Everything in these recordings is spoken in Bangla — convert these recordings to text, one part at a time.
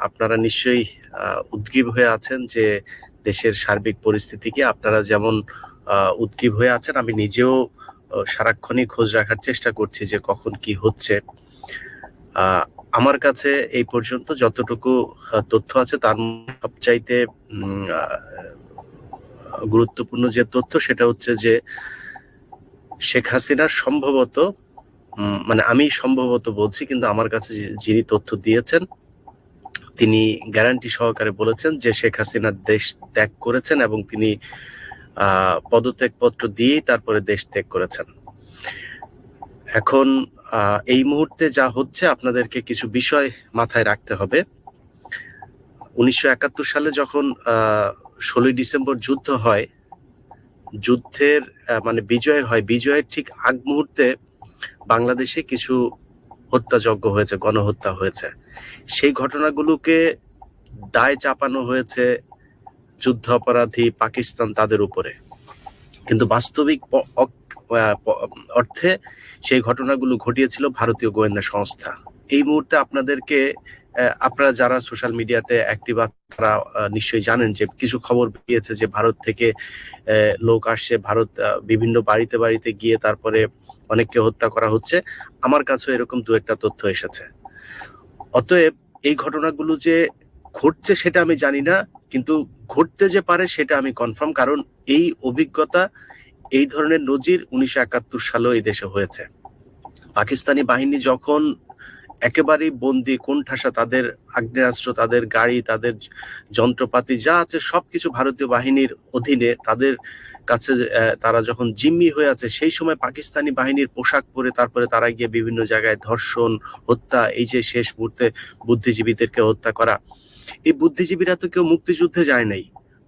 আপনারা নিশ্চয়ই উদ্গ্রীব হয়ে আছেন যে দেশের সার্বিক পরিস্থিতি কি। আপনারা যেমন উদ্গ্রীব হয়ে আছেন, আমি নিজেও সারাক্ষণই খোঁজ রাখার চেষ্টা করছি যে কখন কি হচ্ছে। আমার কাছে এই পর্যন্ত যতটুকু তথ্য আছে তার সবচাইতে গুরুত্বপূর্ণ যে তথ্য সেটা হচ্ছে যে শেখ হাসিনার সম্ভবত, মানে আমি সম্ভবত বলছি, কিন্তু আমার কাছে যিনি তথ্য দিয়েছেন তিনি গ্যারান্টি সহকারে বলেছেন যে শেখ হাসিনা দেশ ত্যাগ করেছেন এবং তিনি পদত্যাগপত্র দিয়েই তারপরে দেশ ত্যাগ করেছেন। এখন এই মুহূর্তে যা হচ্ছে আপনাদেরকে কিছু বিষয় মাথায় রাখতে হবে। 1971 সালে যখন 16ই ডিসেম্বর যুদ্ধ হয়, যুদ্ধের মানে বিজয় হয়, বিজয়ের ঠিক আগ মুহূর্তে বাংলাদেশে কিছু হত্যাযজ্ঞ হয়েছে, গণহত্যা হয়েছে। সেই ঘটনাগুলোকে দায় চাপানো হয়েছে যুদ্ধ অপরাধী পাকিস্তান তাদের উপরে, কিন্তু বাস্তবিক অর্থে সেই ঘটনাগুলো ঘটিয়েছিল ভারতীয় গোয়েন্দা সংস্থা। এই মুহূর্তে আপনারা যারা সোশ্যাল মিডিয়াতে অ্যাক্টিভ তারা নিশ্চয়ই জানেন যে কিছু খবর পেয়েছে যে ভারত থেকে লোক আসছে, ভারত বিভিন্ন বাড়িতে বাড়িতে গিয়ে তারপরে অনেককে হত্যা করা হচ্ছে। আমার কাছে এরকম দু একটা তথ্য এসেছে। অতএব এই ঘটনাগুলো যে ঘটছে সেটা আমি জানি না, কিন্তু ঘটতে যে পারে সেটা আমি কনফার্ম, কারণ এই অভিজ্ঞতা, এই ধরনের নজির 1971 সালেও এই দেশে হয়েছে। পাকিস্তানি বাহিনী যখন একেবারেই বন্দি, কোণঠাসা, তাদের আগ্নেয়াস্ত্র, তাদের গাড়ি, তাদের যন্ত্রপাতি যা আছে সবকিছু ভারতীয় বাহিনীর অধীনে, তাদের কাছে তারা যখন জিম্মি হয়ে আছে, সেই সময় পাকিস্তানি বাহিনীর পোশাক পরে তারপরে তারা গিয়ে বিভিন্ন জায়গায় ধর্ষণ, হত্যা, এই যে শেষ মুহূর্তে বুদ্ধিজীবীদেরকে হত্যা করা। এই বুদ্ধিজীবীরা তো কেউ মুক্তিযুদ্ধে যায় নাই,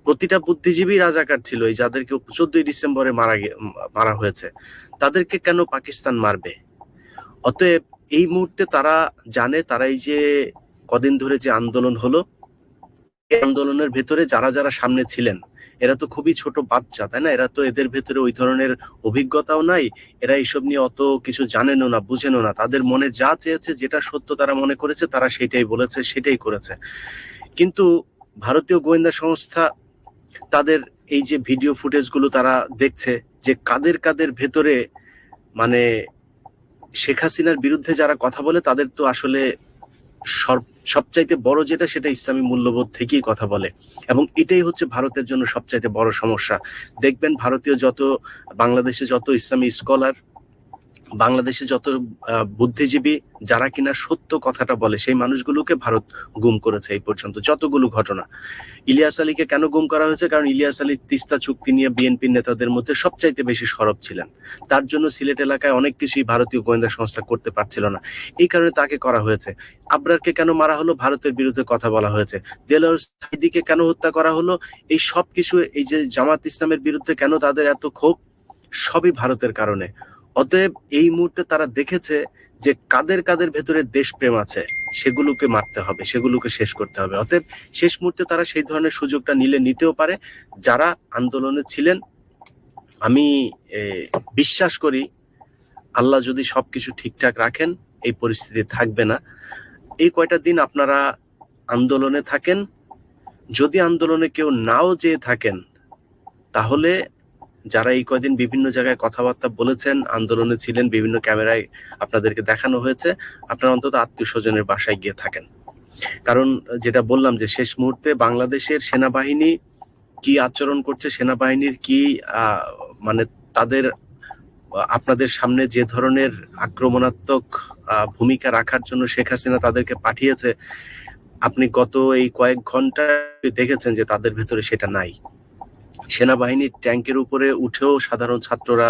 প্রতিটা বুদ্ধিজীবী রাজাকার ছিল। এই যাদেরকে 14ই ডিসেম্বরে মারা হয়েছে, তাদেরকে কেন পাকিস্তান মারবে? অতএব এই মুহূর্তে তারা জানে, তারা এই যে কদিন ধরে যে আন্দোলন হলো, এই আন্দোলনের ভেতরে যারা যারা সামনে ছিলেন এরা তো খুবই ছোট বাচ্চা, তাই না? এরা তো, এদের ভেতরে ওই ধরনের অভিজ্ঞতাও নাই, এরা এইসব নিয়ে অত কিছু জানেনও না, বুঝেনও না। তাদের মনে যা চেয়েছে, যেটা সত্য তারা মনে করেছে, তারা সেটাই বলেছে, সেটাই করেছে। কিন্তু ভারতীয় গোয়েন্দা সংস্থা তাদের এই যে ভিডিও ফুটেজ গুলো তারা দেখছে যে কাদের কাদের ভেতরে, মানে শেখ হাসিনার বিরুদ্ধে যারা কথা বলে তাদের তো আসলে সবচাইতে বড় যেটা, সেটা ইসলামী মূল্যবোধ থেকেই কথা বলে, এবং এটাই হচ্ছে ভারতের জন্য সবচাইতে বড় সমস্যা। দেখবেন বাংলাদেশে যত ইসলামী স্কলার, বাংলাদেশে যত বুদ্ধিজীবী যারা কিনা সত্য কথাটা বলে, সেই মানুষগুলোকে ভারত গুম করেছে এই পর্যন্ত। যতগুলো ঘটনা, ইলিয়াস আলীকে কেন গুম করা হয়েছে? কারণ ইলিয়াস আলী তিস্তা চুক্তি নিয়ে বিএনপির নেতাদের মধ্যে সবচাইতে বেশি সরব ছিলেন। তার জন্য সিলেট এলাকায় অনেক কিছুই ভারতীয় গোয়েন্দা সংস্থা করতে পারছিল না, এই কারণে তাকে করা হয়েছে। আবরারকে কেন মারা হলো? ভারতের বিরুদ্ধে কথা বলা হয়েছে। দেলোয়ার সাঈদীকে কেন হত্যা করা হলো? এই সব কিছু, এই যে জামাত ইসলামের বিরুদ্ধে কেন তাদের এত ক্ষোভ, সবই ভারতের কারণে। অতএব এই মুহূর্তে তারা দেখেছে যে কাদের কাদের ভেতরে দেশপ্রেম আছে, সেগুলোকে মারতে হবে, সেগুলোকে শেষ করতে হবে। অতএব শেষ মুহূর্তে তারা সেই ধরনের সুযোগটা নিতেও পারে। যারা আন্দোলনে ছিলেন, আমি বিশ্বাস করি আল্লাহ যদি সবকিছু ঠিকঠাক রাখেন, এই পরিস্থিতি থাকবে না। এই কয়টা দিন আপনারা আন্দোলনে থাকেন, যদি আন্দোলনে কেউ নাও যেয়ে থাকেন, তাহলে যারা এই কয়দিন বিভিন্ন জায়গায় কথাবার্তা বলেছেন, আন্দোলনে ছিলেন, বিভিন্ন ক্যামেরায় আপনাদেরকে দেখানো হয়েছে, আপনারা অন্তত আত্মীয় স্বজনের বাসায় গিয়ে থাকেন। কারণ যেটা বললাম যে শেষ মুহূর্তে বাংলাদেশের সেনাবাহিনী কি আচরণ করছে, সেনাবাহিনীর কি মানে তাদের আপনাদের সামনে যে ধরনের আক্রমণাত্মক ভূমিকা রাখার জন্য শেখ হাসিনা তাদেরকে পাঠিয়েছে, আপনি গত এই কয়েক ঘন্টা দেখেছেন যে তাদের ভেতরে সেটা নাই। সেনাবাহিনীর ট্যাঙ্কের উপরে উঠেও সাধারণ ছাত্ররা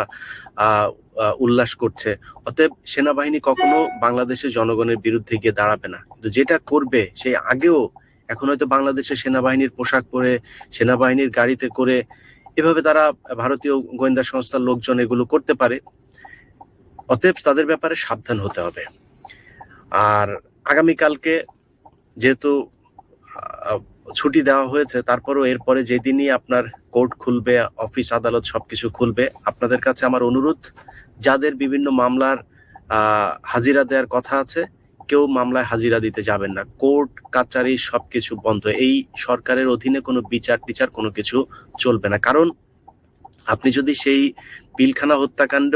উল্লাস করছে। অতএব সেনাবাহিনী কখনো বাংলাদেশের জনগণের বিরুদ্ধে গিয়ে দাঁড়াবে না, কিন্তু যেটা করবে সেই আগেও, এখন হয়তো বাংলাদেশের সেনাবাহিনীর পোশাক পরে, সেনাবাহিনীর গাড়িতে করে, এভাবে তারা ভারতীয় গোয়েন্দা সংস্থার লোকজন এগুলো করতে পারে। অতএব তাদের ব্যাপারে সাবধান হতে হবে। আর আগামীকালকে যেহেতু ছুটি দেওয়া হয়েছে, তারপরও এরপরে যেদিনই আপনার কোর্ট খুলবে, অফিস আদালত সবকিছু খুলবে, আপনাদের কাছে আমার অনুরোধ, যাদের বিভিন্ন মামলার হাজিরা দেওয়ার কথা আছে, কেউ মামলায় হাজিরা দিতে যাবেন না, কোর্ট কাচারি সবকিছু বন্ধ। এই সরকারের অধীনে কোনো বিচার টিচার কোনো কিছু চলবে না। কারণ আপনি যদি সেই পিলখানা হত্যাকাণ্ড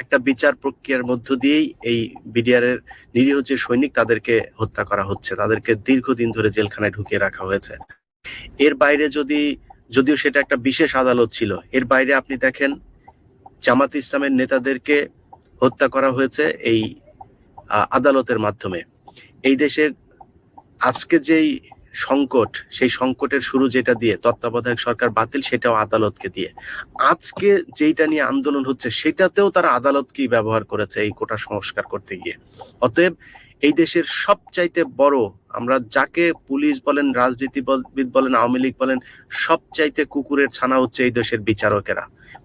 একটা বিচার প্রক্রিয়ার মধ্য দিয়েই এই বিডিআর এর নিরীহ যে সৈনিক তাদেরকে হত্যা করা হচ্ছে, তাদেরকে দীর্ঘদিন ধরে জেলখানায় ঢুকিয়ে রাখা হয়েছে। এর বাইরে যদিও সেটা একটা বিশেষ আদালত ছিল, এর বাইরে আপনি দেখেন জামাত ইসলামের নেতাদেরকে হত্যা করা হয়েছে এই আদালতের মাধ্যমে। এই দেশে আজকে যেই সংকট, সেই সংকটের শুরু যেটা দিয়ে তত্ত্বাবধায়ক সরকার বাতিল, সেটাও আদালতকে দিয়ে। আজকে যেটা নিয়ে আন্দোলন হচ্ছে সেটাতেও তারা আদালতকেই ব্যবহার করেছে এই কোটা সংস্কার করতে গিয়ে। অতএব এই দেশের সবচাইতে বড়, আমরা যাকে পুলিশ বলেন, রাজনীতিবিদ বলেন, আওয়ামী লীগ বলেন, সবচাইতে কুকুরের ছানা হচ্ছে এই দেশের বিচারকেরা।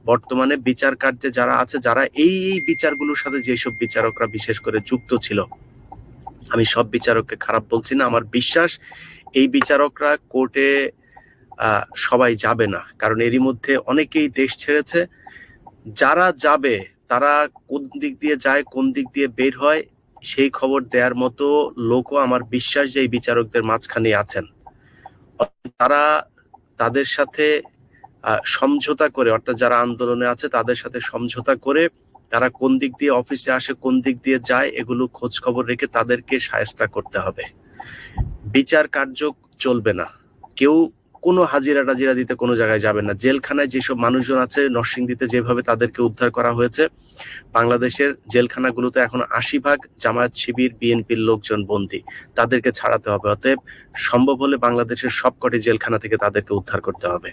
বর্তমানে বিচার কার্যে যারা আছে, যারা এই বিচারগুলোর সাথে যেসব বিচারকরা বিশেষ করে যুক্ত ছিল, আমি সব বিচারককে খারাপ বলছি না, আমার বিশ্বাস এই বিচারকরা কোর্টে সবাই যাবে না, কারণ এরই মধ্যে অনেকেই দেশ ছেড়েছে। যারা যাবে তারা কোন দিক দিয়ে যায়, কোন দিক দিয়ে বের হয়, সেই খবর দেওয়ার মতো লোকও আমার বিশ্বাস যে এই বিচারকদের মাঝখানে আছেন। তারা তাদের সাথে সমঝোতা করে, অর্থাৎ যারা আন্দোলনে আছে তাদের সাথে সমঝোতা করে তারা কোন দিক দিয়ে অফিসে আসে, কোন দিক দিয়ে যায়, এগুলো খোঁজ খবর রেখে তাদেরকে শায়েস্তা করতে হবে। বিচার কার্য চলবে না, কেউ কোনো হাজিরা টাজিরা দিতে কোনো জায়গায় যাবে না। জেলখানায় যেসব মানুষজন আছে, নরসিংদীতে যেভাবে তাদেরকে উদ্ধার করা হয়েছে, বাংলাদেশের জেলখানাগুলোতে এখন ৮০% জামায়াত শিবির বিএনপির লোকজন বন্দী, তাদেরকে ছাড়াতে হবে। অতএব সম্ভব হলে বাংলাদেশের সবকটি জেলখানা থেকে তাদেরকে উদ্ধার করতে হবে।